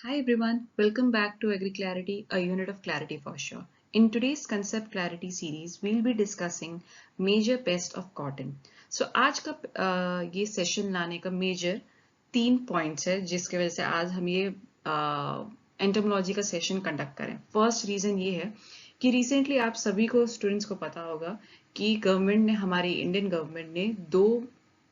Hi everyone, welcome back to AgriClarity, a unit of Clarity for Sure. In today's Concept Clarity series, we'll be discussing major pest of cotton. So आज का ये session लाने का major 3 points है जिसकी वजह से आज हम ये एंटोमोलॉजी का सेशन कंडक्ट करें। फर्स्ट रीजन ये है कि रिसेंटली आप सभी को स्टूडेंट्स को पता होगा कि गवर्नमेंट ने हमारी इंडियन गवर्नमेंट ने दो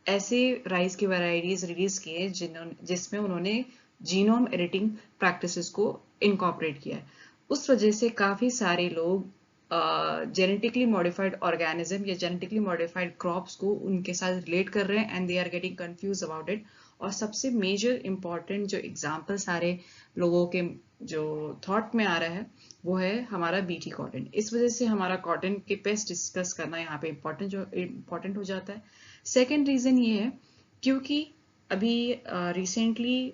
ऐसे राइस की वैरायटीज रिलीज किए जिसमें उन्होंने जीनोम एडिटिंग प्रैक्टिसेस को इनकॉर्पोरेट किया है। उस वजह से काफी सारे लोग जेनेटिकली मॉडिफाइड ऑर्गेनिज्म या जेनेटिकली मॉडिफाइड क्रॉप्स को उनके साथ रिलेट कर रहे हैं and they are getting confuse about it. और सबसे मेजर इंपॉर्टेंट जो एग्जाम्पल सारे लोगों के जो थॉट में आ रहा है वो है हमारा बीटी कॉटन। इस वजह से हमारा कॉटन के पेस्ट डिस्कस करना यहाँ पे इम्पोर्टेंट हो जाता है। सेकेंड रीजन ये है क्योंकि अभी रिसेंटली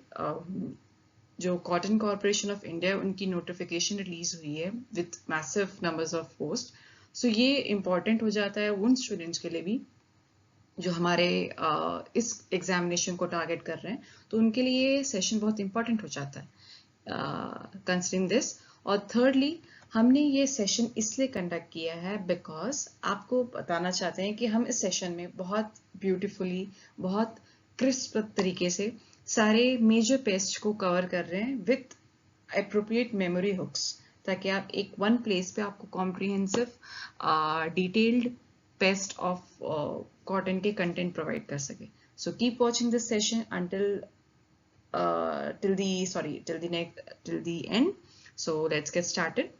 जो कॉटन कॉरपोरेशन ऑफ इंडिया उनकी नोटिफिकेशन रिलीज हुई है with massive numbers of post. So ये इम्पॉर्टेंट हो जाता है उन स्टूडेंट्स के लिए भी जो हमारे इस एग्जामिनेशन को टारगेट कर रहे हैं, तो उनके लिए ये सेशन बहुत इंपॉर्टेंट हो जाता है कंसिडरिंग दिस। और थर्डली हमने ये सेशन इसलिए कंडक्ट किया है बिकॉज आपको बताना चाहते हैं कि हम इस सेशन में बहुत ब्यूटीफुली बहुत क्रिस्प तरीके से सारे मेजर पेस्ट को कवर कर रहे हैं विथ अप्रोप्रिएट मेमोरी हुक्स, ताकि आप एक वन प्लेस पे आपको comprehensive detailed paste of cotton के कंटेंट प्रोवाइड कर सके। So keep watching this session until till the end. So let's get started.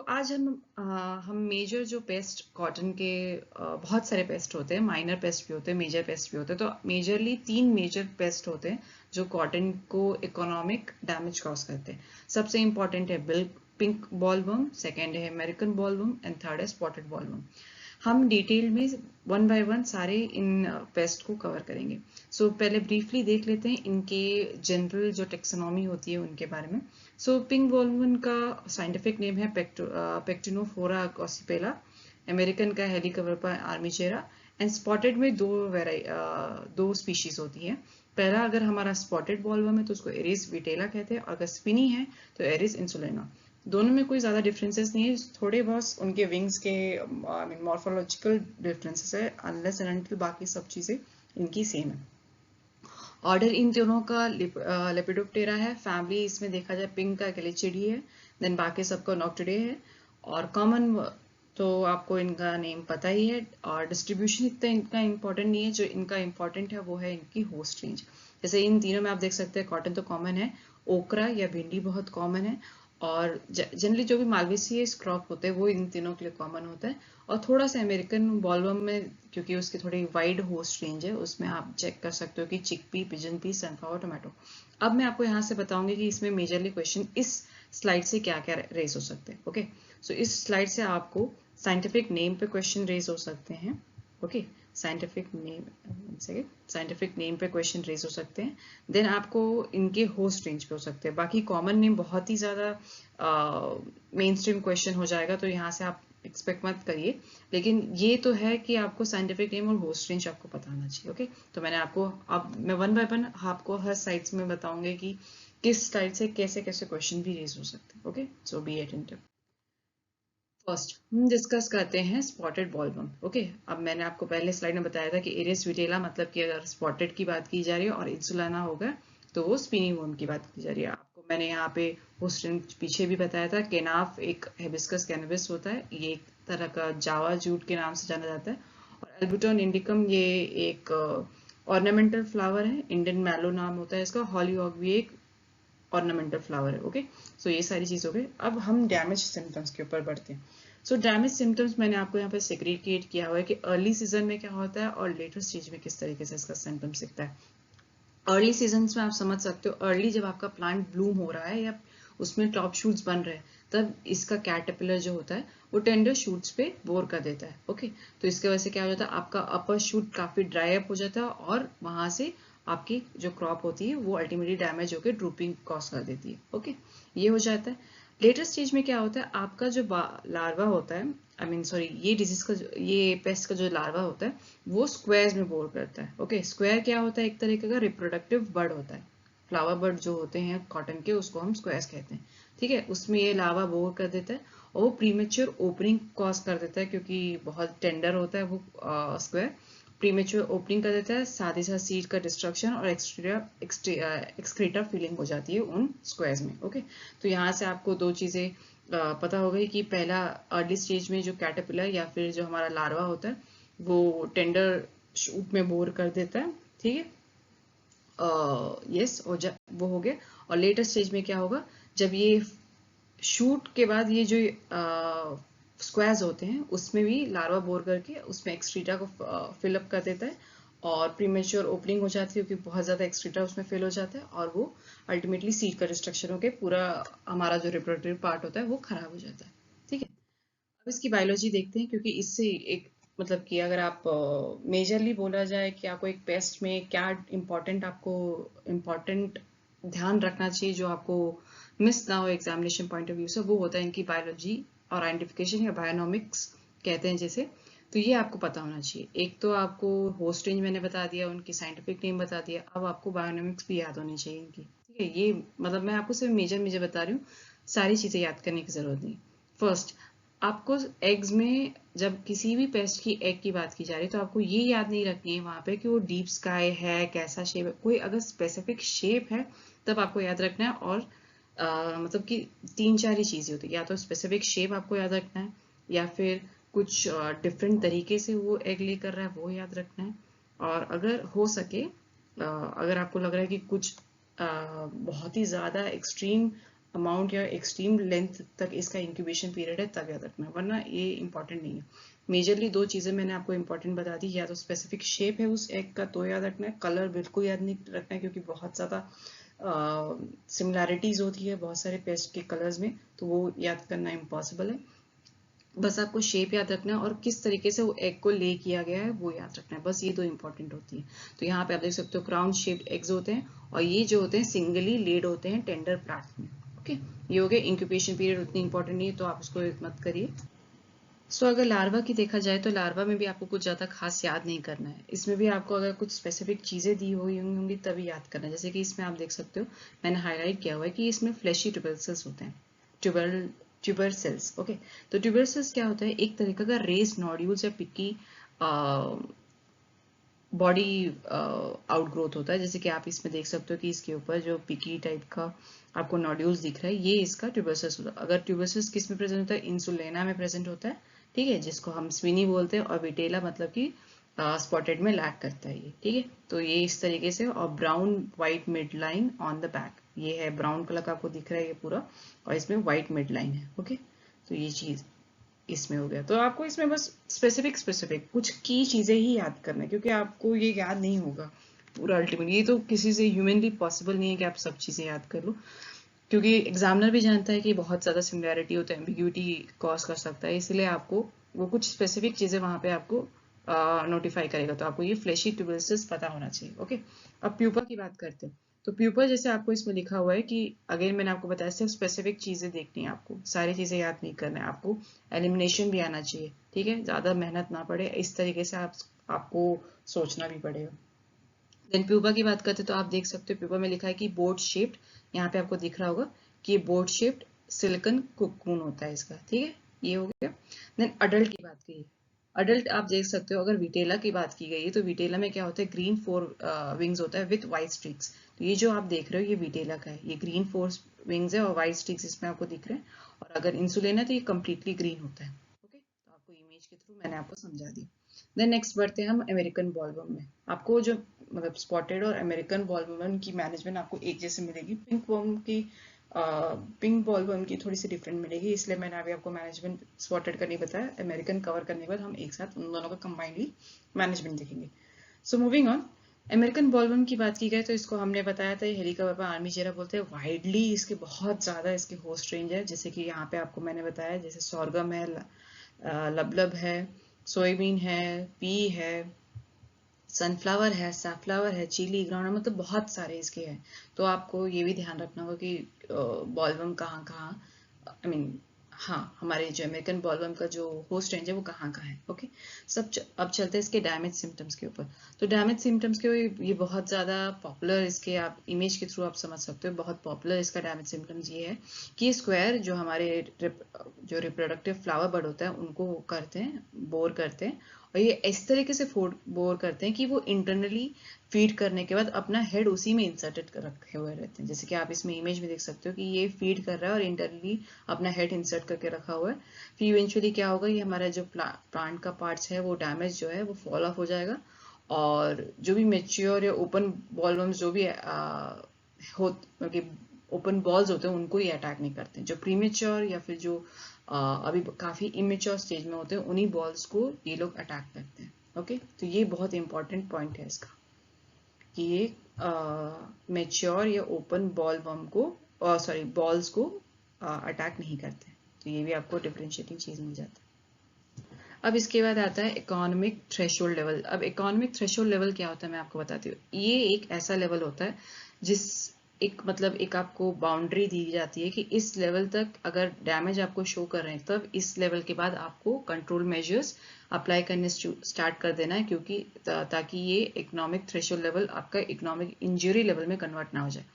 आज हम मेजर जो पेस्ट कॉटन के बहुत सारे पेस्ट होते हैं, माइनर पेस्ट भी होते हैं, मेजर पेस्ट भी होते हैं। तो मेजरली 3 मेजर पेस्ट होते हैं जो कॉटन को इकोनॉमिक डैमेज कॉज करते हैं। सबसे इंपॉर्टेंट है पिंक बॉलवर्म, सेकेंड है अमेरिकन बॉलवर्म एंड थर्ड है स्पॉटेड बॉलवर्म। हम डिटेल में वन बाय वन सारे इन पेस्ट को कवर करेंगे। पहले ब्रीफली देख लेते हैं इनके जनरल जो टेक्सोनॉमी होती है उनके बारे में। पिंक बॉलवर्म का साइंटिफिक नेम है पेक्टिनोफोरा गॉसिपेला, अमेरिकन का हेलिकवर्पा आर्मीचेरा एंड स्पॉटेड में दो स्पीशीज होती है। पहला अगर हमारा स्पॉटेड बॉलवर्म है तो उसको एरिस विटेला कहते हैं, और अगर स्पिनी है तो एरिस इंसुलेना। दोनों में कोई ज्यादा डिफरेंसेस नहीं है, थोड़े बहुत उनके विंग्स के मॉर्फोलॉजिकल डिफरेंसेस है, अनलेस एंड अनटिल बाकी सब चीजें इनकी सेम है। ऑर्डर इन दोनों का लेपिडोप्टेरा है। फैमिली इसमें देखा जाए पिंक का गैलिचिडी है, देन बाकी सबका नॉक्टिडे है। और कॉमन तो आपको इनका नेम पता ही है। और डिस्ट्रीब्यूशन इतना इनका इंपॉर्टेंट नहीं है, जो इनका इंपॉर्टेंट है वो है इनकी होस्ट रेंज। जैसे इन तीनों में आप देख सकते हैं कॉटन तो कॉमन है, ओकरा या भिंडी बहुत कॉमन है, और जनरली जो भी मालवेसियस क्रॉप होते हैं वो इन तीनों के लिए कॉमन होता है। और थोड़ा सा अमेरिकन बॉलवर्म में क्योंकि उसकी थोड़ी वाइड होस्ट रेंज है, उसमें आप चेक कर सकते हो कि chickpea, pigeon P, sunflower, tomato. अब मैं आपको यहाँ से बताऊंगी कि इसमें मेजरली क्वेश्चन इस स्लाइड से क्या क्या रेज हो सकते हैं। ओके, इस स्लाइड से आपको साइंटिफिक नेम पे क्वेश्चन रेज हो सकते हैं। ओके, साइंटिफिक नेम पे क्वेश्चन रेज हो सकते हैं। देन आपको इनके होस्ट रेंज पे हो सकते हैं। बाकी कॉमन नेम बहुत ही ज्यादा मेन स्ट्रीम क्वेश्चन हो जाएगा, तो यहाँ से आप एक्सपेक्ट मत करिए। लेकिन ये तो है कि आपको साइंटिफिक नेम और होस्ट रेंज आपको पता होना चाहिए। ओके, तो मैं वन बाय वन आपको हर साइड्स में बताऊंगी कि किस साइड से कैसे कैसे क्वेश्चन भी रेज हो सकते हैं। Okay, so be attentive. First हम डिस्कस करते हैं स्पॉटेड बॉलवर्म। ओके, अब मैंने आपको पहले स्लाइड में बताया था कि एरिस विटेला मतलब कि अगर स्पॉटेड की बात की जा रही है और इंसुलाना होगा तो वो स्पिनी वर्म की बात की जा रही है। आपको मैंने यहाँ पे होस्ट पीछे भी बताया था। केनाफ एक हिबिस्कस कैनबिस होता है, ये एक तरह का जावा जूट के नाम से जाना जाता है। और एल्बुटोन इंडिकम ये एक ऑर्नामेंटल फ्लावर है, इंडियन मैलो नाम होता है इसका। हॉलीहॉक भी एक ऑर्नामेंटल फ्लावर है। ओके, ये सारी चीज हो गई। अब हम डैमेज सिम्टम्स के ऊपर बढ़ते हैं। डैमेज सिम्टम्स मैंने आपको यहाँ पे सेग्रीगेट किया हुआ है कि अर्ली सीजन में क्या होता है और लेटर स्टेज में किस तरीके से इसका सिम्टम्स दिखता है। अर्ली सीजन में आप समझ सकते हो, अर्ली जब आपका प्लांट ब्लूम हो रहा है या उसमें टॉप शूट्स बन रहे हैं, तब इसका कैटरपिलर जो होता है वो टेंडर शूट्स पे बोर कर देता है। ओके, तो इसके वजह से क्या हो जाता है, आपका अपर शूट काफी ड्राई अप हो जाता है और वहां से आपकी जो क्रॉप होती है वो अल्टीमेटली डैमेज होकर ड्रूपिंग कॉज कर देती है। ओके, ये हो जाता है। लेटर स्टेज में क्या होता है, आपका जो लार्वा होता है, ये डिजीज का ये पेस्ट का जो लार्वा होता है वो स्क्वायर्स में बोर करता है। ओके, स्क्वायर क्या होता है, एक तरीके का रिप्रोडक्टिव बर्ड होता है। फ्लावर बड जो होते हैं कॉटन के, उसको हम स्क्वायर्स कहते हैं, ठीक है। उसमें ये लार्वा बोर कर देता है और वो प्रीमेच्योर ओपनिंग कॉज कर देता है, क्योंकि बहुत टेंडर होता है वो स्क्वायर, प्रीमेच्योर ओपनिंग कर देता है, साथ ही साथ सीड का डिस्ट्रक्शन और एक्सक्रीटा फिलिंग हो जाती है उन स्क्वायर्स में। ओके, तो यहाँ से आपको दो चीजें पता हो गई कि पहला अर्ली स्टेज में जो कैटरपिलर या फिर जो हमारा लार्वा होता है वो टेंडर शूट में बोर कर देता है, ठीक है। यस, और वो हो गया। और लेटर स्टेज में क्या होगा, जब ये शूट के बाद ये जो स्क्वायर्स होते हैं उसमें भी लार्वा बोर करके उसमें एक्सट्रीटा को फिलअप कर देता है और प्रीमेच्योर ओपनिंग हो जाती है, क्योंकि बहुत ज्यादा एक्सट्रीटा उसमें फिल हो जाता है और वो अल्टीमेटली सीड का डिस्ट्रक्शन होकर पूरा हमारा जो रिप्रोडक्टिव पार्ट होता है वो खराब हो जाता है, ठीक है। अब इसकी बायोलॉजी देखते हैं, क्योंकि इससे एक मतलब कि अगर आप मेजरली बोला जाए कि आपको एक पेस्ट में क्या इम्पोर्टेंट ध्यान रखना चाहिए जो आपको मिस ना हो एग्जामिनेशन पॉइंट ऑफ व्यू से, वो होता है इनकी बायोलॉजी और आइडेंटिफिकेशन या बायोनोमिक्स कहते हैं जैसे। तो ये आपको पता होना चाहिए। एक तो आपको होस्ट रेंज मैंने बता दिया, उनकी साइंटिफिक नेम बता दिया, अब आपको बायोनोमिक्स भी याद होनी चाहिए इनकी, ठीक है। ये मतलब मैं आपको सिर्फ मेजर मेजर बता रही हूँ, सारी चीजें याद करने की जरूरत नहीं। फर्स्ट, आपको एग्स में जब किसी भी पेस्ट की एग की बात की जा रही है तो आपको ये याद नहीं रखनी है वहां पे कि वो डीप स्काई है, कैसा शेप है। कोई अगर स्पेसिफिक शेप है तब आपको याद रखना है, और मतलब कि तीन चार ही चीजें होती है, या तो स्पेसिफिक शेप आपको याद रखना है, या फिर कुछ डिफरेंट तरीके से वो एग ले कर रहा है वो याद रखना है, और अगर हो सके अगर आपको लग रहा है कि कुछ बहुत ही ज्यादा एक्सट्रीम अमाउंट या एक्सट्रीम लेंथ तक इसका इंक्यूबेशन पीरियड है तब याद रखना है, वरना ये इंपॉर्टेंट नहीं है। मेजरली दो चीजें मैंने आपको इंपॉर्टेंट बता दी, या तो स्पेसिफिक शेप है उस एग का तो याद रखना है, कलर बिल्कुल याद नहीं रखना है क्योंकि बहुत ज्यादा सिमिलैरिटीज होती है बहुत सारे पेस्ट के कलर्स में, तो वो याद करना इम्पॉसिबल है। बस आपको शेप याद रखना है और किस तरीके से वो एग को ले किया गया है वो याद रखना है, बस ये दो इंपॉर्टेंट होती है। तो यहाँ पे आप देख सकते हो क्राउन शेप्ड एग्स होते हैं, और ये जो होते हैं सिंगली लेड होते हैं टेंडर प्लांट्स में। ओके, ये हो गया। इंक्यूबेशन पीरियड उतनी इंपॉर्टेंट नहीं है तो आप उसको मत करिए। सो अगर लार्वा की देखा जाए तो लार्वा में भी आपको कुछ ज्यादा खास याद नहीं करना है, इसमें भी आपको अगर कुछ स्पेसिफिक चीजें दी हुई होंगी तभी याद करना है। जैसे कि इसमें आप देख सकते हो मैंने हाईलाइट किया हुआ है कि इसमें फ्लैशी ट्यूबरसेल्स होते हैं, ट्यूबर सेल्स। ओके, तो ट्यूबर सेल्स क्या होता है, एक तरीका का रेस नोड्यूल्स या पिकी बॉडी आउटग्रोथ होता है। जैसे कि आप इसमें देख सकते हो कि इसके ऊपर जो पिकी टाइप का आपको नोड्यूल्स दिख रहा है ये इसका ट्यूबरसेल्स होता है। अगर ट्यूबरसेल्स किस में प्रेजेंट होता है, इंसुलेना में प्रेजेंट होता है, ठीक है, जिसको हम स्विनी बोलते हैं, और विटेला मतलब कि स्पॉटेड में लैक करता है ये, ठीक है। तो ये इस तरीके से, और brown white mid line on the back, ये है ब्राउन कलर का आपको दिख रहा है ये पूरा, और इसमें व्हाइट मिड लाइन है। ओके, तो ये चीज इसमें हो गया। तो आपको इसमें बस स्पेसिफिक कुछ की चीजें ही याद करना है, क्योंकि आपको ये याद नहीं होगा पूरा अल्टीमेटली, ये तो किसी से ह्यूमनली पॉसिबल नहीं है कि आप सब चीजें याद कर लो, क्योंकि एग्जामिनर भी जानता है कि बहुत ज्यादा सिमिलैरिटी होता है, एम्बिग्यूटी कॉज कर सकता है, इसलिए आपको वो कुछ स्पेसिफिक चीजें वहां पे आपको नोटिफाई करेगा, तो आपको ये फ्लैशी ट्यूबरसेल्स पता होना चाहिए। ओके, अब प्यूपा की बात करते हैं। तो प्यूपा जैसे आपको इसमें लिखा हुआ है कि अगेन मैंने आपको बताया सिर्फ स्पेसिफिक चीजें देखनी है, आपको सारी चीजें याद नहीं करना है, आपको एलिमिनेशन भी आना चाहिए, ठीक है, ज्यादा मेहनत ना पड़े इस तरीके से आपको सोचना भी पड़ेगा। देन प्यूपा की बात करते हैं तो आप देख सकते हो प्यूपा में लिखा है कि बोर्ड शेप्ड, यहाँ पे आपको दिख रहा होगा कि ये बोर्ड शेप्ड सिलिकन कोकून होता है इसका, ठीक है, ये हो गया। देन अडल्ट की बात की, अडल्ट आप देख सकते हो, अगर विटेला की बात की गई है तो विटेला में क्या होता है, ग्रीन फोर विंग्स होता है विथ व्हाइट स्ट्रिक्स। तो ये जो आप देख रहे हो ये विटेला का है, ये ग्रीन फोर विंग्स है और व्हाइट स्ट्रिक्स इसमें आपको दिख रहे हैं, और अगर इंसुलिन है तो ये कम्प्लीटली ग्रीन होता है। ओके, तो आपको इमेज के थ्रू मैंने आपको समझा दिया। देन नेक्स्ट बढ़ते हैं हम अमेरिकन बॉलवर्म में। आपको जो मतलब स्पॉटेड और अमेरिकन बॉलवर्म की मैनेजमेंट आपको एक जैसे मिलेगी, पिंक बॉलवर्म की थोड़ी सी डिफरेंट मिलेगी, इसलिए मैंने अभी आपको मैनेजमेंट स्पॉटेड का नहीं बताया, अमेरिकन कवर करने के बाद हम एक साथ उन दोनों का कंबाइंडली मैनेजमेंट देखेंगे। So moving on, American bollworm की बात की जाए तो इसको हमने बताया था हेलिकॉप्टर आर्मीचेरा बोलते हैं, वाइडली इसके बहुत ज्यादा इसके होस्ट रेंज है, जैसे कि यहाँ पे आपको मैंने बताया, जैसे सॉर्गम है, लबलब है, सोयाबीन है, पी है, सनफ्लावर है, सैफलावर है, चिली ग्राउंड, मतलब बहुत सारे इसके हैं। तो आपको ये भी ध्यान रखना होगा कि बॉलवर्म कहाँ कहाँ, आई मीन हाँ, हमारे जो अमेरिकन बॉलवर्म का जो होस्ट रेंज है वो कहाँ का है। ओके, अब चलते हैं इसके डैमेज सिम्टम्स के ऊपर। तो डैमेज सिम्टम्स के ये बहुत ज़्यादा पॉपुलर, इसके आप इमेज के थ्रू आप समझ सकते हो, बहुत पॉपुलर इसका डैमेज सिम्टम्स ये है कि ये स्क्वायर जो हमारे जो रिप्रोडक्टिव फ्लावर बर्ड होता है उनको करते हैं, बोर करते हैं, और ये इस तरीके से बोर करते हैं कि वो इंटरनली फीड करने के बाद अपना हेड उसी में इंसर्टेड कर रखे हुए रहते हैं। जैसे कि आप इसमें इमेज में देख सकते हो कि ये फीड कर रहा है और इंटरनली अपना हेड इंसर्ट करके रखा हुआ है। फिर इवेंचुअली क्या होगा, ये हमारा जो प्लांट का पार्ट्स है वो डैमेज जो है वो फॉल ऑफ हो जाएगा, और जो भी मेच्योर या ओपन बॉलवर्म्स जो भी ओपन बॉल्स होते हैं उनको ही अटैक नहीं करते। जो प्रीमेच्योर या फिर जो अभी काफी इमेच्योर स्टेज में होते हैं उन्हीं बॉल्स को ये लोग अटैक करते हैं। ओके, तो ये बहुत इंपॉर्टेंट पॉइंट है इसका कि ये मेच्योर या ओपन बॉल वर्म को सॉरी बॉल्स को अटैक नहीं करते। तो ये भी आपको डिफरेंशिएटिंग चीज मिल जाता है। अब इसके बाद आता है इकोनॉमिक थ्रेशोल्ड लेवल। अब इकोनॉमिक थ्रेशोल्ड लेवल क्या होता है मैं आपको बताती हूँ। ये एक ऐसा लेवल होता है जिस एक आपको बाउंड्री दी जाती है कि इस लेवल तक अगर डैमेज आपको शो कर रहे हैं तब इस लेवल के बाद आपको कंट्रोल मेजर्स अप्लाई करने स्टार्ट कर देना है, क्योंकि ताकि ये इकोनॉमिक थ्रेशोल्ड लेवल आपका इकोनॉमिक इंजरी लेवल में कन्वर्ट ना हो जाए।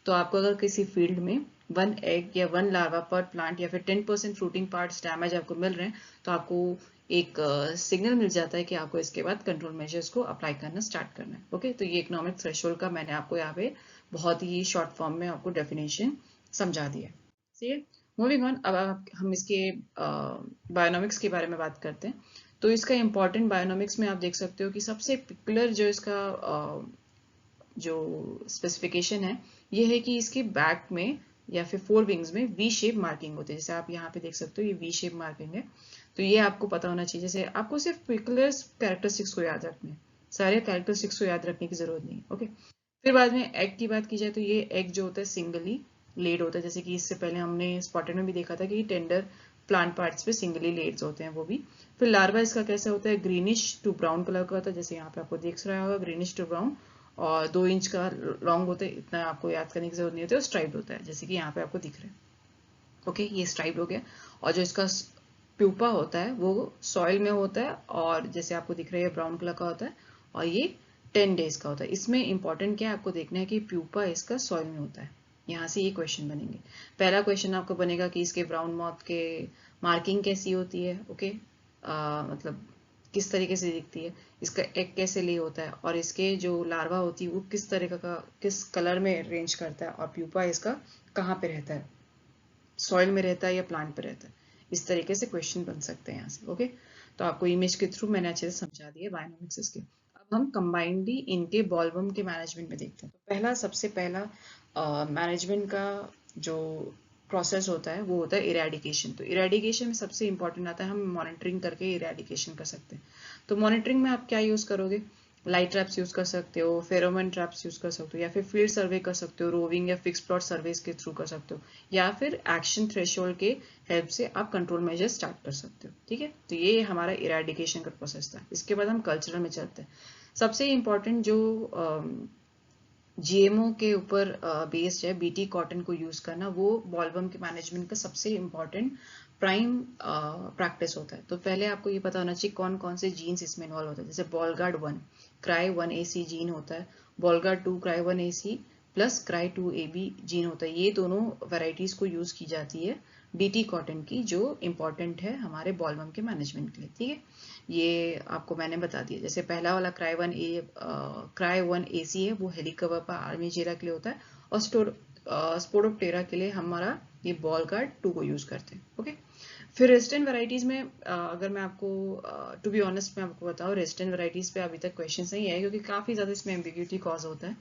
तो आपको अगर किसी फील्ड में 1 एग या 1 लार्वा पर प्लांट या फिर 10% फ्रूटिंग पार्ट्स डैमेज आपको मिल रहे हैं तो आपको एक सिग्नल मिल जाता है कि आपको इसके बाद कंट्रोल मेजर्स को अप्लाई करना स्टार्ट करना है। ओके, तो ये इकोनॉमिक थ्रेशोल्ड का मैंने आपको यहाँ पे बहुत ही शॉर्ट फॉर्म में आपको डेफिनेशन समझा दिया। ठीक है, मूविंग ऑन। अब हम इसके बायोनॉमिक्स के बारे में बात करते हैं। तो इसका इंपॉर्टेंट बायोनॉमिक्स में आप देख सकते हो कि सबसे पॉपुलर जो इसका जो स्पेसिफिकेशन है ये है कि इसके बैक में या फिर फोर विंग्स में वी शेप मार्किंग होती है। जैसे आप यहाँ पे देख सकते हो ये वी शेप मार्किंग है। तो ये आपको पता होना चाहिए। जैसे आपको सिर्फ पर्टिकुलर कैरेक्टरिस्टिक्स को याद रखने हैं, सारे कैरेक्टरिस्टिक्स को याद रखने की जरूरत नहीं। ओके, फिर बाद में एग की बात की जाए तो ये एग जो होता है सिंगली लेड होता है। जैसे कि इससे पहले हमने स्पॉटेड में भी देखा था कि टेंडर प्लांट पार्ट्स पे सिंगली लेड्स होते हैं वो भी। फिर लार्वा इसका कैसा होता है, ग्रीनिश टू ब्राउन कलर का होता है। जैसे यहाँ पे आपको देख रहा होगा ग्रीनिश टू ब्राउन, और 2 इंच का लॉन्ग होता है। इतना आपको याद करने की जरूरत नहीं होती है। और स्ट्राइप्ड होता है जैसे कि यहाँ पे आपको दिख रहा है। ओके, ये स्ट्राइप्ड हो गया। और जो इसका प्यूपा होता है वो सॉइल में होता है, और जैसे आपको दिख रहा है ब्राउन कलर का होता है, और ये 10 डेज का होता है। इसमें इंपॉर्टेंट क्या है आपको देखना है कि प्यूपा इसका सॉइल में होता है। यहाँ से ये क्वेश्चन बनेंगे। पहला क्वेश्चन आपको बनेगा कि इसके ब्राउन माउथ के मार्किंग कैसी होती है। ओके, मतलब किस तरीके से दिखती है, इसका एग कैसे ले होता है, और इसके जो लार्वा होती है वो किस तरीके का किस कलर में रेंज करता है, और प्यूपा इसका कहाँ पे रहता है, सॉइल में रहता है या प्लांट पे रहता है। इस तरीके से क्वेश्चन बन सकते हैं यहाँ से। ओके, तो आपको इमेज के थ्रू मैंने अच्छे से समझा दिया बायोनॉमिक्स के। अब हम कंबाइंडली इनके बॉलवर्म के मैनेजमेंट में देखते हैं। तो सबसे पहला मैनेजमेंट का जो प्रोसेस होता है वो होता है इरेडिकेशन। तो इरेडिकेशन में सबसे इंपॉर्टेंट आता है, हम मॉनिटरिंग करके इरेडिकेशन कर सकते हैं। तो मॉनिटरिंग में आप क्या यूज करोगे, लाइट ट्रैप्स यूज कर सकते हो, फेरोमोन ट्रैप्स यूज कर सकते हो, या फिर फील्ड सर्वे कर सकते हो, रोविंग या फिक्स प्लॉट सर्वेस के थ्रू कर सकते हो, या फिर एक्शन थ्रेशोल्ड के हेल्प से आप कंट्रोल मेजर स्टार्ट कर सकते हो। ठीक है, तो ये हमारा इरेडिकेशन का प्रोसेस था। इसके बाद हम कल्चरल में चलते हैं। सबसे इम्पोर्टेंट जो जीएमओ के ऊपर बेस्ड है, बीटी कॉटन को यूज करना, वो बॉलवर्म के मैनेजमेंट का सबसे इम्पोर्टेंट प्राइम प्रैक्टिस होता है। तो पहले आपको ये पता होना चाहिए कौन कौन से जीन्स इसमें इन्वॉल्व होते हैं। जैसे बॉलगार्ड 1 क्राई 1AC जीन होता है, Bollgard 2 cry 1AC plus cry 2AB gene होता है। ये दोनों वेराइटीज को यूज की जाती है बीटी कॉटन की, जो इम्पोर्टेंट है हमारे बॉलवर्म के मैनेजमेंट के लिए। ठीक है, ये आपको मैंने बता दिया। जैसे पहला वाला क्राई 1AC है, वो हेलिकोवर्पा आर्मीजेरा के लिए होता है, और स्पोडोप्टेरा के लिए हमारा ये बॉलगार्ड 2 को यूज करते हैं। ओके, फिर रेजिस्टेंट वैरायटीज में अगर मैं आपको टू बी ऑनेस्ट मैं आपको बताऊं, रेजिस्टेंट वैरायटीज पे अभी तक क्वेश्चंस नहीं आए, क्योंकि काफी ज्यादा इसमें एम्बिग्यूटी कॉज होता है।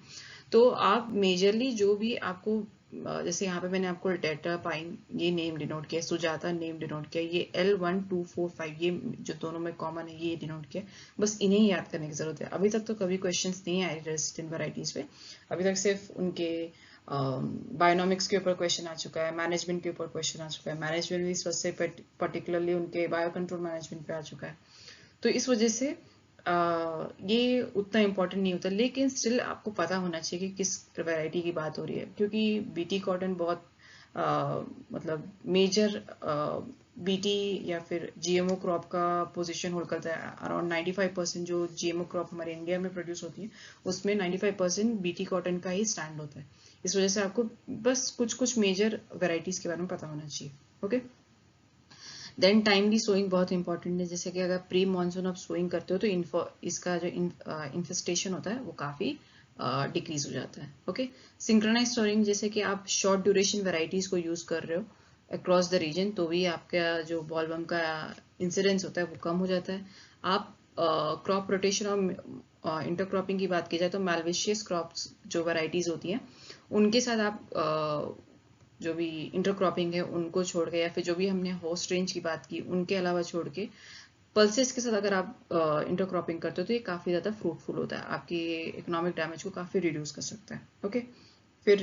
तो आप मेजरली जो भी आपको जैसे यहाँ पे मैंने आपको टेट्रा पाइन ये नेम डिनोट किया, सुजाता नेम डिनोट किया, ये L1245 ये जो दोनों में कॉमन है ये डिनोट किया। बस इन्हें ही याद करने की जरूरत है। अभी तक तो कभी क्वेश्चंस नहीं आए रेजिस्टेंट वैरायटीज पे। अभी तक सिर्फ उनके बायोनॉमिक्स के ऊपर क्वेश्चन आ चुका है, मैनेजमेंट के ऊपर क्वेश्चन आ चुका है, मैनेजमेंट भी सबसे पर्टिकुलरली उनके बायो कंट्रोल मैनेजमेंट पे आ चुका है। तो इस वजह से ये उतना इम्पोर्टेंट नहीं होता, लेकिन स्टिल आपको पता होना चाहिए कि किस वैरायटी की बात हो रही है, क्योंकि बीटी कॉटन बहुत मतलब मेजर बीटी या फिर जीएमओ क्रॉप का पोजीशन होल्ड करता है। अराउंड 95% जो जीएमओ क्रॉप हमारे इंडिया में प्रोड्यूस होती है उसमें 95% बीटी कॉटन का ही स्टैंड होता है। इस वजह से आपको बस कुछ कुछ मेजर वेराइटीज के बारे में पता होना चाहिए। ओके, देन टाइमली सोइंग बहुत इंपॉर्टेंट है। जैसे कि अगर प्री मानसून आप सोइंग करते हो तो इसका जो इन्फेस्टेशन होता है वो काफ़ी डिक्रीज हो जाता है। ओके, सिंक्रोनाइज स्टोरिंग, जैसे कि आप शॉर्ट ड्यूरेशन वेराइटीज़ को यूज़ कर रहे हो अक्रॉस द रीजन तो भी आपका जो बॉलवर्म का इंसिडेंस होता है वो कम हो जाता है। आप क्रॉप रोटेशन और इंटरक्रॉपिंग की बात की जाए तो मालवेशियस क्रॉप्स जो वेराइटीज़ होती हैं उनके साथ आप जो भी इंटरक्रॉपिंग है उनको छोड़ के या फिर जो भी हमने होस्ट रेंज की बात की उनके अलावा छोड़ के पल्सेस के साथ अगर आप इंटरक्रॉपिंग करते हो तो ये काफ़ी ज़्यादा फ्रूटफुल होता है, आपकी इकोनॉमिक डैमेज को काफ़ी रिड्यूस कर सकता है। ओके, फिर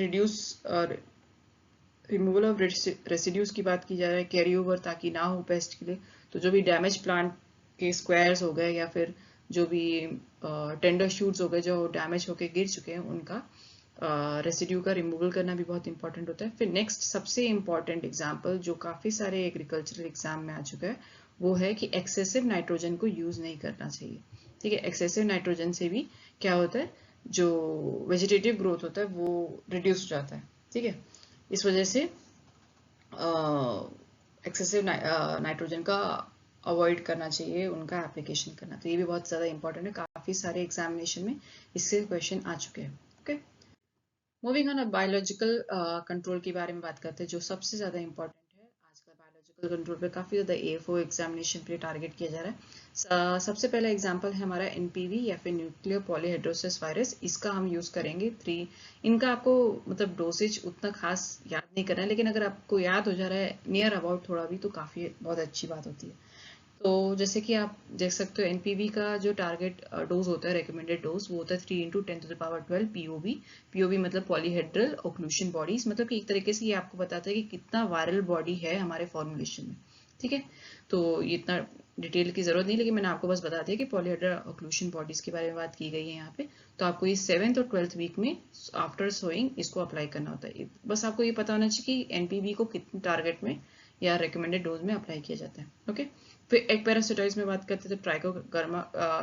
रिमूवल ऑफ रेसिड्यूज की बात की जा रहा है, कैरी ओवर ताकि ना हो पेस्ट के लिए। तो जो भी डैमेज प्लांट के स्क्वायर्स हो गए या फिर जो भी टेंडर शूट्स हो गए जो डैमेज होके गिर चुके हैं उनका रेसिड्यू का रिमूवल करना भी बहुत इंपॉर्टेंट होता है। फिर नेक्स्ट सबसे इंपॉर्टेंट एग्जाम्पल जो काफ़ी सारे एग्रीकल्चरल एग्जाम में आ चुका है वो है कि एक्सेसिव नाइट्रोजन को यूज़ नहीं करना चाहिए। ठीक है, एक्सेसिव नाइट्रोजन से भी क्या होता है, जो वेजिटेटिव ग्रोथ होता है वो रिड्यूस हो जाता है। ठीक है, इस वजह से एक्सेसिव नाइट्रोजन का अवॉइड करना चाहिए, उनका एप्लीकेशन करना। तो ये भी बहुत ज़्यादा इंपॉर्टेंट है, काफ़ी सारे एग्जामिनेशन में इससे क्वेश्चन आ चुके हैं। ओके, मूविंग ऑन, अब बायोलॉजिकल कंट्रोल के बारे में बात करते हैं जो सबसे ज़्यादा इंपॉर्टेंट है। आजकल बायोलॉजिकल कंट्रोल पे काफ़ी ज़्यादा एएफओ एग्जामिनेशन पे टारगेट किया जा रहा है। सबसे पहला एग्जांपल है हमारा एनपीवी या फिर न्यूक्लियर पॉलीहेड्रोसिस वायरस। इसका हम यूज़ करेंगे 3। इनका आपको मतलब डोसेज उतना खास याद नहीं करना है, लेकिन अगर आपको याद हो जा रहा है नियर अबाउट थोड़ा भी तो काफ़ी बहुत अच्छी बात होती है। तो जैसे कि आप देख सकते हो एनपीवी का जो टारगेट डोज होता है, रेकमेंडेड डोज, वो होता है 3 × 10⁻12 पीओबी। पीओबी मतलब पॉलीहेड्रल ओक्लूशन बॉडीज, मतलब कि एक तरीके से ये आपको बताता है कि कितना वायरल बॉडी है हमारे फॉर्मुलेशन में। ठीक है, तो ये इतना डिटेल की जरूरत नहीं, लेकिन मैंने आपको बस बता दिया कि पॉलीहेड्रल ओक्लूशन बॉडीज के बारे में बात की गई है यहाँ पे। तो आपको ये 7th और 12th वीक में आफ्टर सोइंग इसको अप्लाई करना होता है। बस आपको ये पता होना चाहिए कि एनपीवी को कितने टारगेट में या रिकमेंडेड डोज में अप्लाई किया जाता है। ओके, फिर एक पैरासिटाइड्स में बात करते हैं तो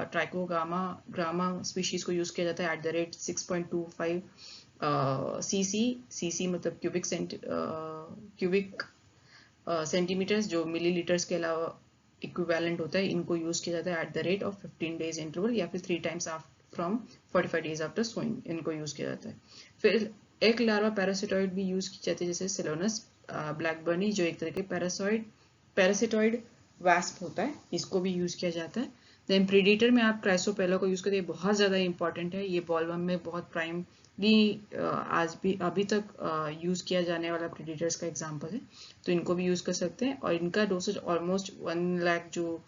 ट्राइकोगामा ग्रामा स्पीशीज को यूज किया जाता है @6.25 सीसी मतलब क्यूबिक सेंटीमीटर्स, जो मिलीलीटर्स के अलावा इक्विवेलेंट होता है। इनको यूज किया जाता है @15 डेज इंटरवल या फिर 3 times from 45 days after sowing, इनको यूज किया जाता है। फिर एक लार्वा पैरासिटॉइड भी यूज की जाती है जैसे सेलोनस ब्लैकबर्नी, जो एक तरह के पैरासिटॉइड वास्प होता है, इसको भी यूज किया जाता है। देन प्रीडेटर में आप क्राइसोपेला को यूज करते हैं, बहुत ज़्यादा इंपॉर्टेंट है। ये बॉलवर्म में बहुत प्राइमली आज भी अभी तक यूज किया जाने वाला प्रीडेटर्स का एग्जाम्पल है, तो इनको भी यूज कर सकते हैं। और इनका डोसेज ऑलमोस्ट 1 लाख जो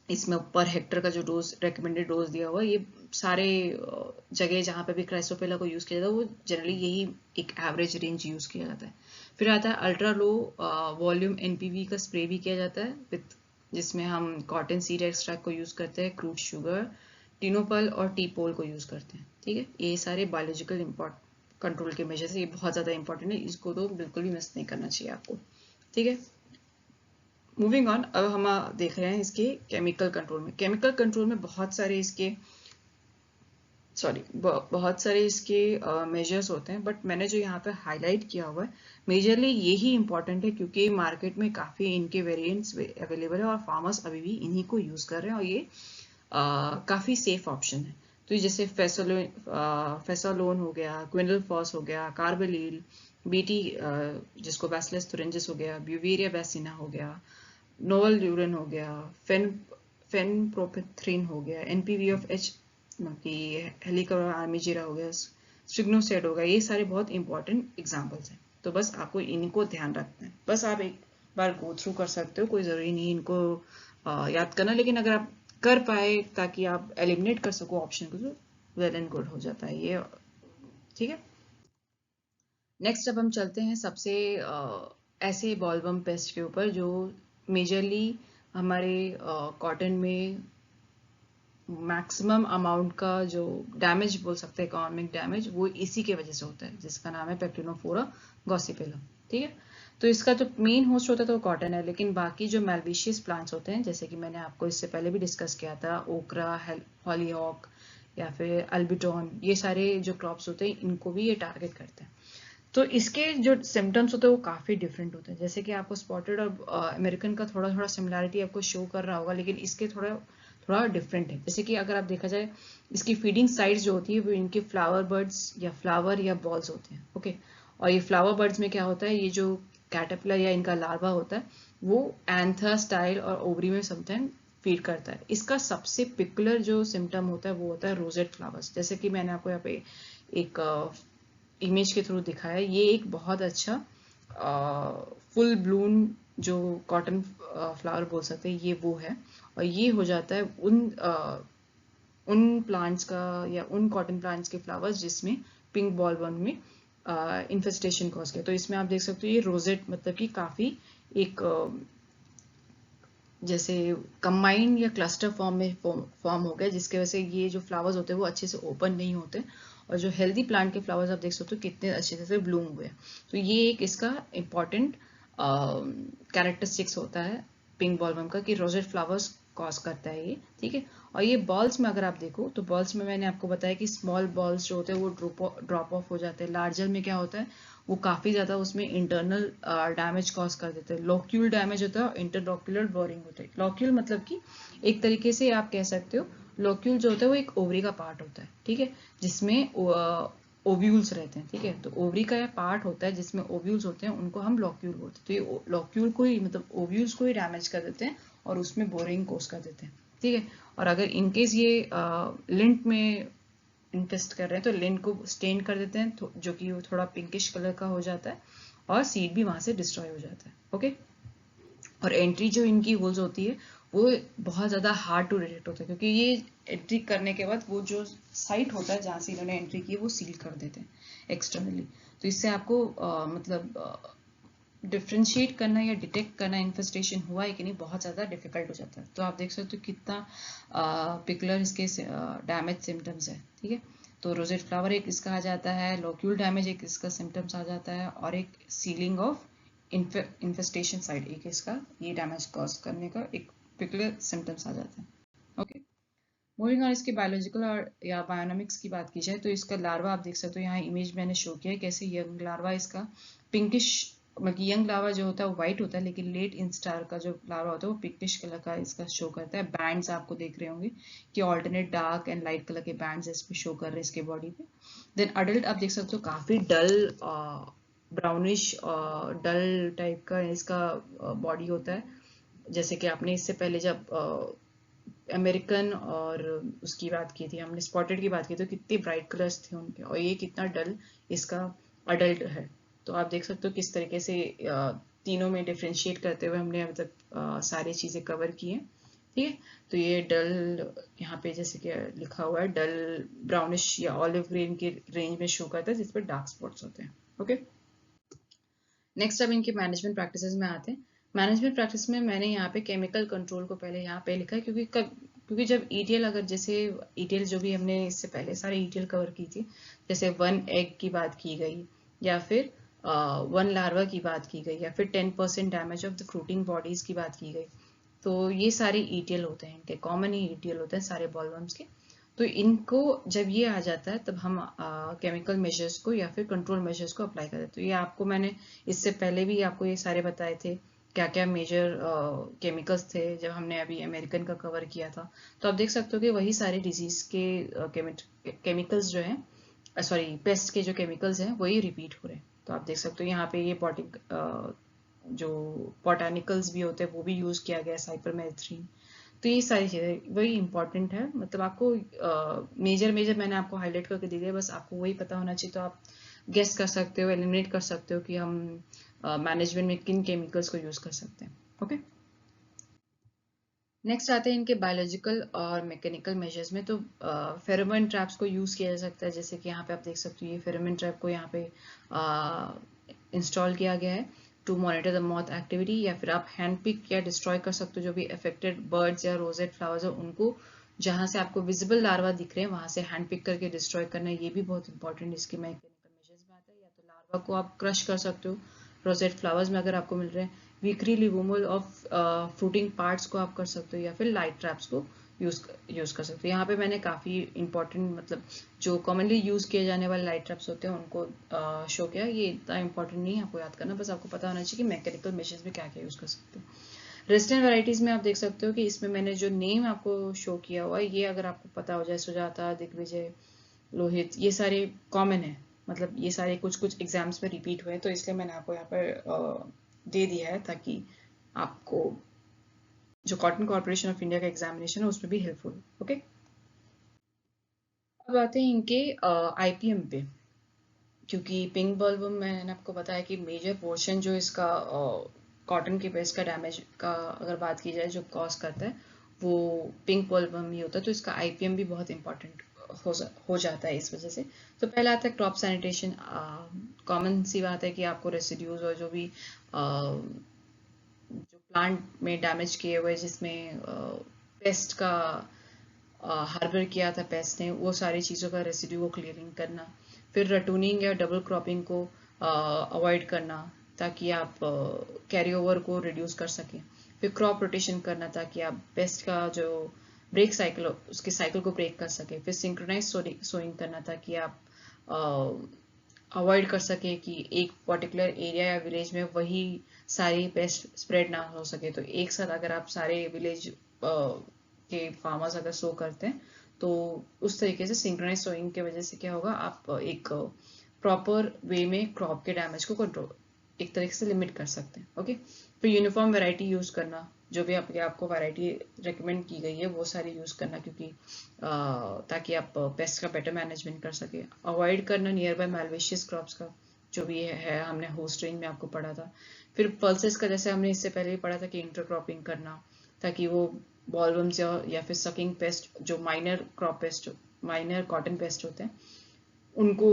इसमें पर हेक्टर का जो डोज रेकमेंडेड डोज दिया हुआ है, ये सारे जगह जहाँ पे भी क्राइसोपेला को यूज़ किया जाता है वो जनरली यही एक एवरेज रेंज यूज़ किया जाता है। फिर आता है अल्ट्रा लो वॉल्यूम एनपीवी का स्प्रे भी किया जाता है विथ, जिसमें हम कॉटन सीड एक्सट्रैक्ट को यूज़ करते हैं, क्रूड शुगर, टिनोपल और टीपोल को यूज़ करते हैं। ठीक है, ये सारे बायोलॉजिकल कंट्रोल के मेजर्स, ये बहुत ज़्यादा इंपॉर्टेंट है, इसको तो बिल्कुल भी मिस नहीं करना चाहिए आपको। ठीक है, मूविंग ऑन, अब हम देख रहे हैं इसके केमिकल कंट्रोल में। केमिकल कंट्रोल में बहुत सारे इसके मेजर्स होते हैं, बट मैंने जो यहाँ पे हाईलाइट किया हुआ है मेजरली यही इंपॉर्टेंट है क्योंकि मार्केट में काफ़ी इनके वेरिएंट्स अवेलेबल है और फार्मर्स अभी भी इन्हीं को यूज़ कर रहे हैं और ये काफ़ी सेफ ऑप्शन है। तो जैसे फेसोलोन हो गया, क्विनलफॉस हो गया, कार्बेलिल, बीटी जिसको बैसिलस thuringiensis हो गया, ब्यूवेरिया बैसिना हो गया, नोवल यूरिन हो गया, फेनप्रोपेथ्रिन हो गया, एनपीवी ऑफ एच की हेलिकोरा आर्मिजीरा हो गया, स्टिग्नोसाइड हो गया, ये सारे बहुत इंपॉर्टेंट एग्जांपल्स हैं। तो बस आपको इनको ध्यान रखना है, बस आप एक बार गो थ्रू कर सकते हो, कोई ज़रूरी नहीं इनको याद करना, लेकिन अगर आप कर पाए ताकि आप एलिमिनेट कर सको ऑप्शन को तो वेल एंड गुड हो जाता है ये। ठीक है, नेक्स्ट अब हम चलते हैं सबसे ऐसे बॉलवर्म पेस्ट के ऊपर जो मेजरली हमारे कॉटन में मैक्सिमम अमाउंट का जो डैमेज बोल सकते हैं, इकोनॉमिक डैमेज, वो इसी के वजह से होता है, जिसका नाम है पेक्टिनोफोरा गॉसिपेला। ठीक है। तो इसका जो मेन होस्ट होता है तो वो कॉटन है, लेकिन बाकी जो मेल्विशियस प्लांट्स होते हैं, जैसे कि मैंने आपको इससे पहले भी डिस्कस किया था, ओकरा, हॉलीहॉक या फिर अल्बिटॉन, ये सारे जो क्रॉप्स होते हैं इनको भी ये टारगेट करते हैं। तो इसके जो सिम्टम्स होते हैं वो काफ़ी डिफरेंट होते हैं। जैसे कि आपको स्पॉटेड और अमेरिकन का थोड़ा थोड़ा सिमिलैरिटी आपको शो कर रहा होगा, लेकिन इसके थोड़ा थोड़ा डिफरेंट है। जैसे कि अगर आप देखा जाए, इसकी फीडिंग साइट्स जो होती है वो इनके फ्लावर बर्ड्स या फ्लावर या बॉल्स होते हैं। ओके। और ये फ्लावर बर्ड्स में क्या होता है, ये जो कैटरपिलर या इनका लार्वा होता है वो एंथर स्टाइल और ओवरी में समटाइम फीड करता है। इसका सबसे पिकुलर जो सिम्टम होता है वो होता है रोजेट फ्लावर्स। जैसे कि मैंने आपको यहाँ पे एक इमेज के थ्रू दिखाया, ये एक बहुत अच्छा फुल ब्लूम जो कॉटन फ्लावर बोल सकते हैं, ये वो है। और ये हो जाता है उन प्लांट्स का या उन कॉटन प्लांट्स के फ्लावर्स जिसमें पिंक बॉलवर्म में इन्फेस्टेशन कॉज किया। तो इसमें आप देख सकते हो ये रोजेट मतलब कि काफी एक जैसे कंबाइन या क्लस्टर फॉर्म में फॉर्म हो गया, जिसके वजह से ये जो फ्लावर्स होते हैं वो अच्छे से ओपन नहीं होते। और जो हेल्दी प्लांट के फ्लावर्स आप देख सकते हो कितने अच्छे से ब्लूम हुए। तो ये एक इसका इम्पॉर्टेंट कैरेक्टरिस्टिक्स होता है पिंक बॉलवर्म का, कि रोजेट फ्लावर्स कॉज करता है ये। ठीक है। और ये बॉल्स में अगर आप देखो तो बॉल्स में मैंने आपको बताया कि स्मॉल बॉल्स जो होते हैं वो ड्रॉप ऑफ हो जाते हैं। लार्जर में क्या होता है, वो काफ़ी ज़्यादा उसमें इंटरनल डैमेज कॉज कर देते हैं। लोक्यूल डैमेज होता है और इंटरलॉक्यूलर बोरिंग होता है। लोक्यूल मतलब कि एक तरीके से आप कह सकते हो, लोक्यूल जो होता है वो एक ओवरी का पार्ट होता है। ठीक है। जिसमें ओव्यूल्स रहते हैं। ठीक है। तो ओवरी का पार्ट होता है जिसमें ओव्यूल्स होते हैं, उनको हम लोक्यूल बोलते हैं। तो ये लोक्यूल को ही मतलब ओव्यूल्स को ही डैमेज कर देते हैं और उसमें बोरिंग कोस कर देते हैं। ठीक है। और अगर इनकेस ये लिंट में इन्फेस्ट कर रहे हैं तो लिंट को स्टेन कर देते हैं, तो जो कि वो थोड़ा पिंकिश कलर का हो जाता है और सीड भी वहां से डिस्ट्रॉय हो जाता है। ओके। और एंट्री जो इनकी होल्स होती है वो बहुत ज़्यादा हार्ड टू डिटेक्ट होता है, क्योंकि ये एंट्री करने के बाद वो जो साइट होता है जहाँ से इन्होंने एंट्री की है वो सील कर देते हैं एक्सटर्नली। तो इससे आपको मतलब डिफ्रेंशिएट करना या डिटेक्ट करना इन्फेस्टेशन हुआ है कि नहीं बहुत ज़्यादा डिफिकल्ट हो जाता है। तो आप देख सकते हो कितना पिकुलर इसके डैमेज सिम्टम्स है। ठीक है। तो रोजेट फ्लावर एक इसका आ जाता है, लोक्यूल डैमेज एक इसका सिम्टम्स आ जाता है, और एक सीलिंग ऑफ इन्फेस्टेशन साइड एक इसका ये डैमेज कॉज करने का एक पिकुलर सिम्टम्स आ जाता है। ओके। मूविंग ऑन, इसके बायोलॉजिकल और या बायोनॉमिक्स की बात की जाए तो इसका लार्वा आप देख सकते हो, यहाँ इमेज मैंने शो किया है कैसे यंग लार्वा इसका पिंकिश, मतलब यंग लार्वा जो होता है वो व्हाइट होता है, लेकिन लेट इंस्टार का जो लार्वा होता है वो पिंकिश कलर का इसका शो करता है। बैंड्स आपको देख रहे होंगे कि alternate dark and light colour के बैंड्स इस पे शो कर रहे हैं इसके बॉडी पे। देन अडल्ट आप देख सकते हो काफी डल ब्राउनिश डल टाइप का इसका बॉडी होता है। जैसे कि आपने इससे पहले जब अमेरिकन और उसकी बात की थी, हमने स्पॉटेड की बात की तो कितने ब्राइट कलर्स थे उनके, और ये कितना डल इसका अडल्ट है। तो आप देख सकते हो किस तरीके से तीनों में डिफ्रेंशिएट करते हुए हमने अभी तक सारी चीज़ें कवर की हैं। ठीक है। तो ये डल यहाँ पे जैसे कि लिखा हुआ है डल ब्राउनिश या ऑलिव ग्रीन के रेंज में शो करता है, जिस पर डार्क स्पॉट्स होते हैं। ओके। नेक्स्ट अब इनके मैनेजमेंट प्रैक्टिसेस में आते हैं। मैनेजमेंट प्रैक्टिस में मैंने यहाँ पे केमिकल कंट्रोल को पहले यहाँ पे लिखा है, क्योंकि जब ईटीएल अगर जैसे ईटीएल जो भी हमने इससे पहले सारे ईटीएल कवर की थी, जैसे 1 एग की बात की गई या फिर 1 लार्वा की बात की गई या फिर 10% damage of the fruiting bodies की बात की गई, तो ये सारे ईटीएल होते हैं, इनके कॉमन ही ईटीएल होते हैं सारे बॉलवर्म्स के। तो इनको जब ये आ जाता है तब हम केमिकल मेजर्स को या फिर कंट्रोल मेजर्स को अप्लाई करते हैं। तो ये आपको मैंने इससे पहले भी आपको ये सारे बताए थे क्या क्या मेजर केमिकल्स थे जब हमने अभी अमेरिकन का कवर किया था। तो आप देख सकते हो कि वही सारे डिजीज के केमिकल्स जो हैं, सॉरी पेस्ट के जो केमिकल्स हैं वही रिपीट हो रहे हैं। तो आप देख सकते हो यहाँ पे ये जो बॉटानिकल्स भी होते हैं वो भी यूज किया गया है, साइपरमेथ्रिन। तो ये सारी चीज़ें वही इंपॉर्टेंट है, मतलब आपको मेजर मेजर मैंने आपको हाईलाइट करके दे दिया, बस आपको वही पता होना चाहिए। तो आप गेस कर सकते हो, एलिमिनेट कर सकते हो कि हम मैनेजमेंट में किन केमिकल्स को यूज कर सकते हैं। ओके। नेक्स्ट आते हैं इनके बायोलॉजिकल और मैकेनिकल मेजर्स में। तो फेरोमोन ट्रैप्स को यूज किया जा सकता है, जैसे कि यहाँ पे आप देख सकते हो ये फेरोमोन ट्रैप को यहाँ पे इंस्टॉल किया गया है to monitor the moth activity, या फिर आप हैंड पिक या डिस्ट्रॉय कर सकते हो जो भी अफेक्टेड बर्ड्स या रोजेट फ्लावर्स हो उनको, जहां से आपको विजिबल लार्वा दिख रहे हैं वहां से हैंड पिक करके डिस्ट्रॉय करना, ये भी बहुत इंपॉर्टेंट इसके मैकेनिकल मेजर्स में आता है। या तो लार्वा को आप क्रश कर सकते हो रोजेट फ्लावर्स में अगर आपको मिल रहे हैं, weekly removal of fruiting parts को आप कर सकते हो, या फिर लाइट ट्रैप्स को यूज कर सकते हो। यहाँ पे मैंने काफ़ी इंपॉर्टेंट मतलब जो कॉमनली यूज किए जाने वाले लाइट ट्रैप्स होते हैं उनको शो किया। ये इतना इंपॉर्टेंट नहीं है आपको याद करना, बस आपको पता होना चाहिए कि मैकेनिकल मेशर्स में क्या क्या यूज कर सकते हो। रेस्टर्न वैरायटीज में आप देख सकते हो कि इसमें मैंने जो नेम आपको शो किया हुआ है, ये अगर आपको पता हो जाए, सुजाता, दिग्विजय, लोहित, ये सारे कॉमन है, मतलब ये सारे कुछ कुछ एग्जाम्स में रिपीट हुए हैं, तो इसलिए मैंने आपको यहाँ पर दे दिया है ताकि आपको जो कॉटन कॉर्पोरेशन ऑफ इंडिया का एग्जामिनेशन है उसमें भी हेल्पफुल। ओके, अब आते हैं इनके आईपीएम पे। क्योंकि पिंक बॉलवर्म मैंने आपको बताया कि मेजर पोर्शन जो इसका कॉटन के बेस का डैमेज का अगर बात की जाए जो कॉज करता है वो पिंक बॉलवर्म ही होता है, तो इसका आईपीएम भी बहुत इंपॉर्टेंट हो जाता है इस वजह से। तो पहला आता है क्रॉप सैनिटेशन। कॉमन सी बात है कि आपको रेसिड्यूज और जो भी जो प्लांट में डैमेज किए हुए जिसमें पेस्ट का हार्बर किया था पेस्ट ने, वो सारी चीज़ों का रेसिड्यू को क्लियरिंग करना। फिर रटूनिंग या डबल क्रॉपिंग को अवॉइड करना ताकि आप कैरी ओवर को रिड्यूस कर सकें। फिर क्रॉप रोटेशन करना ताकि आप पेस्ट का जो ब्रेक साइकिल उसके साइकिल को ब्रेक कर सकें। फिर सिंक्रोनाइज सोइंग करना ताकि आप अवॉइड कर सके कि एक पर्टिकुलर एरिया या विलेज में वही सारी पेस्ट स्प्रेड ना हो सके। तो एक साथ अगर आप सारे विलेज के फार्मर्स अगर सो करते हैं तो उस तरीके से सिंक्रोनाइज सोइंग की वजह से क्या होगा, आप एक प्रॉपर वे में क्रॉप के डैमेज को कंट्रोल एक तरीके से लिमिट कर सकते हैं। ओके, फिर यूनिफॉर्म वैरायटी यूज करना, जो भी आपको वैरायटी रिकमेंड की गई है वो सारी यूज करना, क्योंकि ताकि आप पेस्ट का बेटर मैनेजमेंट कर सके। अवॉइड करना नियर बाय मैलवेशियस क्रॉप्स का, जो भी है हमने होस्ट रेंज में आपको पढ़ा था। फिर पल्सेस का जैसे हमने इससे पहले भी पढ़ा था कि इंटरक्रॉपिंग करना ताकि वो बॉलवर्म्स या फिर सकिंग पेस्ट जो minor crop paste minor cotton paste होते हैं उनको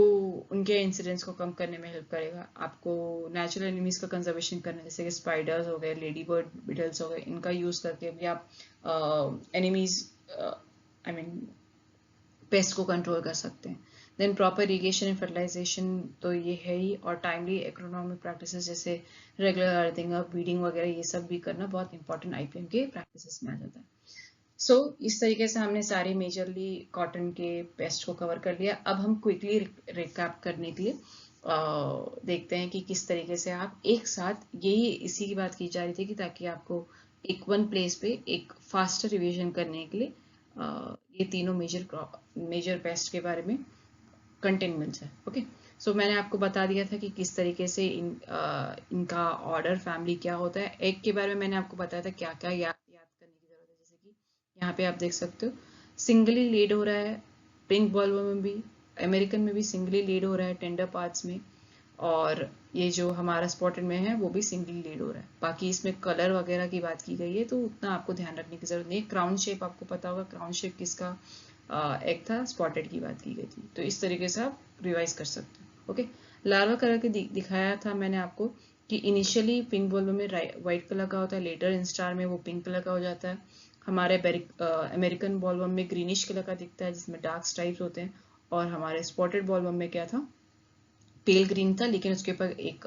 उनके इंसिडेंट्स को कम करने में हेल्प करेगा। आपको नेचुरल एनिमीज का कंजर्वेशन करना, जैसे कि स्पाइडर्स हो गए, लेडी बर्ड बिटल्स हो गए, इनका यूज करके भी आप एनिमीज आई मीन पेस्ट को कंट्रोल कर सकते हैं। Then proper irrigation and fertilization तो ये है ही, और टाइमली एग्रोनॉमिक प्रैक्टिसेस जैसे रेगुलर अर्थिंग अप, वीडिंग वगैरह ये सब भी करना बहुत इंपॉर्टेंट आईपीएम के प्रैक्टिसेस में आ जाता है। इस तरीके से हमने सारे मेजरली कॉटन के पेस्ट को कवर कर लिया। अब हम क्विकली रिकैप करने के लिए देखते हैं कि किस तरीके से आप एक साथ, यही इसी की बात की जा रही थी कि ताकि आपको एक वन प्लेस पे एक फास्टर रिवीजन करने के लिए ये तीनों मेजर पेस्ट के बारे में कंटेंट मिल जाए। ओके, मैंने आपको बता दिया था कि किस तरीके से इनका ऑर्डर फैमिली क्या होता है। एग के बारे में मैंने आपको बताया था क्या क्या याद करने की जरूरत है, जैसे कि यहाँ पे आप देख सकते हो सिंगली लेड हो रहा है, पिंक बॉलवर्म में भी, अमेरिकन में भी सिंगली लेड हो रहा है टेंडर पार्ट्स में, और ये जो हमारा स्पॉटेड में है वो भी सिंगली लेड हो रहा है। बाकी इसमें कलर वगैरह की बात की गई है तो उतना आपको ध्यान रखने की जरूरत नहीं है। क्राउन शेप आपको पता होगा, क्राउन शेप किसका एग था, स्पॉटेड की बात की गई थी, तो इस तरीके से आप रिवाइज कर सकते हो। ओके, लार्वा कलर के दिखाया था मैंने आपको कि इनिशियली पिंक बॉलवर्म में व्हाइट कलर का होता है, लेटर इंस्टार में वो पिंक कलर का हो जाता है। हमारे अमेरिकन बॉलवर्म में ग्रीनिश कलर का दिखता है जिसमें डार्क स्ट्राइप्स होते हैं, और हमारे स्पॉटेड बॉलवर्म में क्या था, पेल ग्रीन था, लेकिन उसके ऊपर एक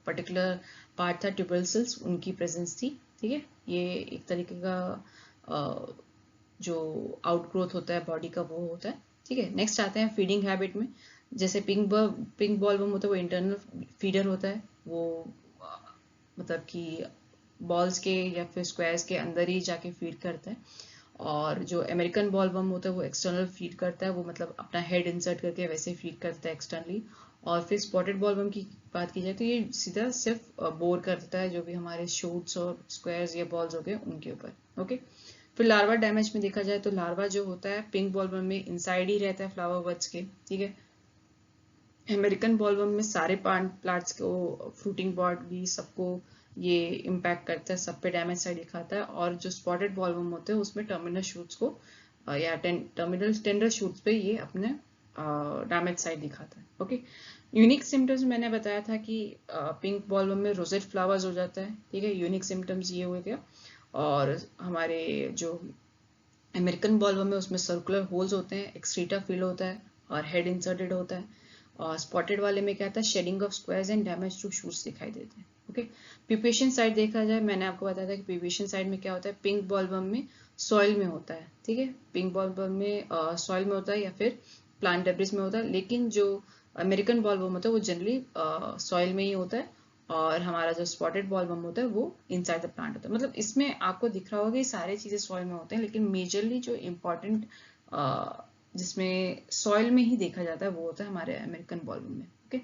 पर्टिकुलर पार्ट था ट्यूबरल सेल्स, उनकी प्रेजेंस थी। ठीक है, ये एक तरीके का जो आउटग्रोथ होता है बॉडी का वो होता है। ठीक है, नेक्स्ट आते हैं फीडिंग हैबिट में। जैसे पिंक बॉलवर्म होता है वो इंटरनल फीडर होता है, वो मतलब कि बॉल्स के या फिर स्क्वायर्स के अंदर ही जाके फीड करता है। और जो अमेरिकन बॉलवर्म होता है वो एक्सटर्नल फीड करता है, वो मतलब अपना हेड इंसर्ट करके वैसे फीड करता है एक्सटर्नली। और फिर स्पॉटेड बॉलवर्म की बात की जाए तो ये सीधा सिर्फ बोर करता है जो भी हमारे शूट्स और स्क्वायर्स या बॉल्स हो गए उनके ऊपर। ओके, फिर लार्वा डैमेज में देखा जाए तो लार्वा जो होता है पिंक बॉलवर्म में इनसाइड ही रहता है फ्लावर बड्स के। ठीक है, अमेरिकन बॉलवर्म में सारे प्लांट्स को, फ्रूटिंग बॉड भी सबको ये इम्पैक्ट करता है, सब पे डैमेज साइड दिखाता है। और जो स्पॉटेड बॉलवर्म होते हैं उसमें टर्मिनल शूट्स को या टर्मिनल टेंडर शूट्स पे ये अपने डैमेज साइड दिखाता है। ओके, यूनिक सिम्टम्स मैंने बताया था कि पिंक बॉलवर्म में रोजेट फ्लावर्स हो जाता है। ठीक है, यूनिक सिम्टम्स ये हो गया। और हमारे जो अमेरिकन बॉलवर्म में उसमें सर्कुलर होल्स होते हैं, एक्सक्रीटा फिल होता है और हेड इंसर्टेड होता है। स्पॉटेड वाले में क्या था, shedding of squares and damage to shoots दिखाई देते हैं। ओके, प्यूपेशियन साइट देखा जाए, मैंने आपको बताया था कि प्यूपेशियन साइट में क्या होता है, पिंक बॉलवर्म में सॉइल में होता है, ठीक है, पिंक बॉलवर्म में सॉइल में होता है या फिर प्लांट डेब्रिस में होता है, लेकिन जो अमेरिकन बॉलवर्म होता है वो जनरली सॉइल में ही होता है, और हमारा जो स्पॉटेड बॉलवर्म होता है वो इनसाइड द प्लांट होता है। मतलब इसमें आपको दिख रहा होगा कि सारी चीजें सॉइल में होते हैं, लेकिन मेजरली जो इम्पोर्टेंट जिसमें सॉइल में ही देखा जाता है वो होता है हमारे अमेरिकन बॉलवर्म में। ओके,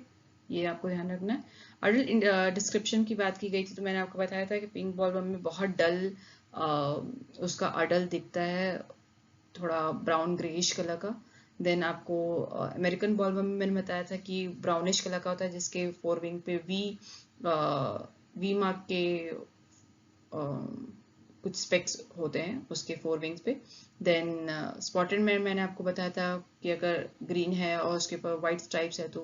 ये आपको ध्यान रखना है। अडल्ट डिस्क्रिप्शन की बात की गई थी, तो मैंने आपको बताया था कि पिंक बॉलवर्म में बहुत डल उसका अडल्ट दिखता है, थोड़ा ब्राउन ग्रेइश कलर का। देन आपको अमेरिकन बॉलवर्म में मैंने बताया था कि ब्राउनिश कलर का होता है, जिसके फोर विंग पे वी मार्क के कुछ स्पेक्स होते हैं उसके फोर विंग्स पे। देन स्पॉटेड में मैंने आपको बताया था कि अगर ग्रीन है और उसके ऊपर व्हाइट स्ट्राइप्स है तो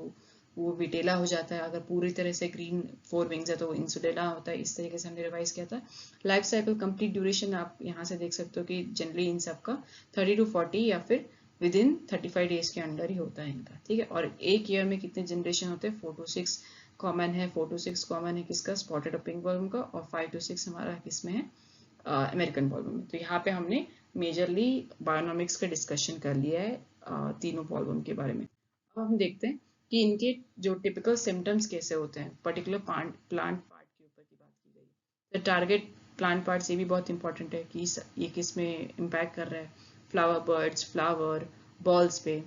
वो विटेला हो जाता है, अगर पूरी तरह से ग्रीन फोर विंग्स है तो इंसुडेला होता है। इस तरीके से हमने रिवाइज किया था। लाइफ साइकिल कंप्लीट ड्यूरेशन आप यहाँ से देख सकते हो कि जनरली इन सब का 30 to 40 या फिर विद इन 35 डेज के अंडर ही होता है इनका, ठीक है। और एक ईयर में कितने जनरेशन होते हैं, 4 to 6 कॉमन है। 4 to 6 कॉमन है किसका, स्पॉटेड और पिंक बॉलवर्म का, और 5 to 6 हमारा किसमें है, अमेरिकन बॉलवर्म में। तो यहाँ पे हमने मेजरली बायोनॉमिक्स का डिस्कशन कर लिया है तीनों बॉलवर्म के बारे में। अब हम देखते हैं कि इनके जो टिपिकल सिम्टम्स कैसे होते हैं, पर्टिकुलर प्लांट पार्ट के ऊपर की बात की गई। तो टारगेट प्लांट पार्ट ये भी बहुत इंपॉर्टेंट है कि ये किस में इम्पैक्ट कर रहा है, फ्लावर बर्ड्स, फ्लावर बॉल्स पे।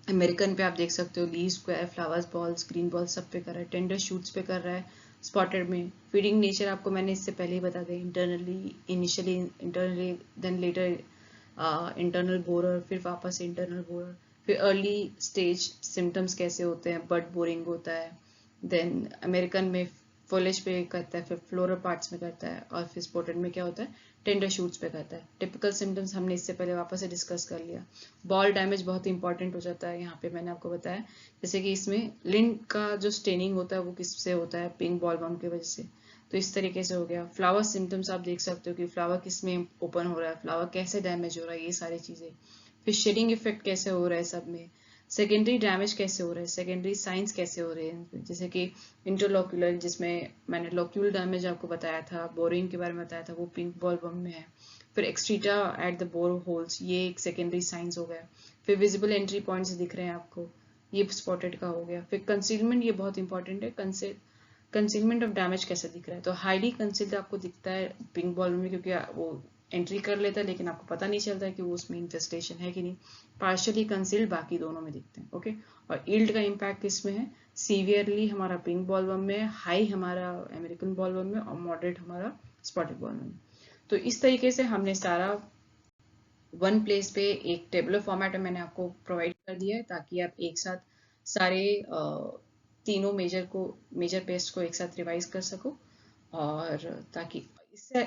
अमेरिकन पे आप देख सकते हो leave, square, flowers, balls, green balls सब पे कर रहा है, टेंडर शूट्स पे कर रहा है। स्पॉटेड में फीडिंग नेचर आपको मैंने इससे पहले ही बता दी, initially internally, then later internal borer, फिर वापस से इंटरनल बोरर, फिर अर्ली स्टेज सिम्टम्स कैसे होते हैं, बड बोरिंग होता है। देन अमेरिकन में फॉलेज पे करता है, फिर फ्लोरल पार्ट्स में करता है, और फिर स्पॉटेड में क्या होता है, टेंडर शूट्स पे करता है। टिपिकल सिम्टम्स हमने इससे पहले वापस से डिस्कस कर लिया। बॉल डैमेज बहुत इंपॉर्टेंट हो जाता है यहाँ पे, मैंने आपको बताया जैसे कि इसमें लिंट का जो स्टेनिंग होता है वो किससे होता है, पिंक बॉलवर्म की वजह से। तो इस तरीके से हो गया। फ्लावर सिम्टम्स आप देख सकते हो कि फ्लावर किस में ओपन हो रहा है, फ्लावर कैसे डैमेज हो रहा है, ये सारी चीजें। फिर शेडिंग इफेक्ट कैसे हो रहा है सब में, सेकेंडरी डैमेज कैसे हो रहा है, सेकेंडरी साइंस कैसे हो रहे हैं, जैसे कि इंटरलॉक्यूलर, जिसमें मैंने लॉक्यूल डैमेज आपको बताया था, बोरिंग के बारे में बताया था, वो पिंक बॉलवर्म में है। फिर एक्सट्रीटा एट द बोर होल्स, ये एक सेकेंडरी साइंस हो गया। फिर विजिबल एंट्री पॉइंट्स दिख रहे हैं आपको, ये स्पॉटेड का हो गया। फिर कंसीलमेंट, ये बहुत इंपॉर्टेंट है, कंसीलमेंट ऑफ डैमेज कैसे दिख रहा है, तो हाईली कंसील्ड आपको दिखता है पिंक बॉल में, क्योंकि वो एंट्री कर लेता है लेकिन आपको पता नहीं चलता है कि वो उसमें इन्फेस्टेशन है कि नहीं। पार्शियली कंसील्ड बाकी दोनों में दिखते हैं। ओके, और ईल्ड का इम्पैक्ट किसमें है, सीवियरली हमारा पिंक बॉलवर्म में, हाई हमारा अमेरिकन बॉलवर्म में, और मॉडरेट हमारा स्पॉटेड बॉलवर्म में। तो इस तरीके से हमने सारा वन प्लेस पे एक टेबुलर फॉर्मेट में मैंने आपको प्रोवाइड कर दिया है, ताकि आप एक साथ सारे तीनों मेजर पेस्ट को एक साथ रिवाइज कर सको, और ताकि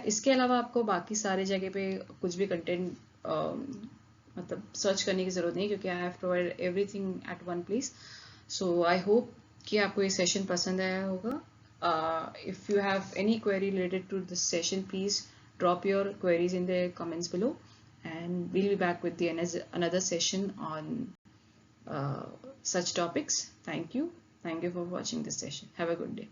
इसके अलावा आपको बाकी सारे जगह पे कुछ भी कंटेंट मतलब सर्च करने की जरूरत नहीं, क्योंकि I have provided everything at one place. So I hope कि आपको ये सेशन पसंद आया होगा। If you have any query related to this session, please drop your queries in the comments below, and we'll be back with the another session on such topics. Thank you for watching this session. Have a good day.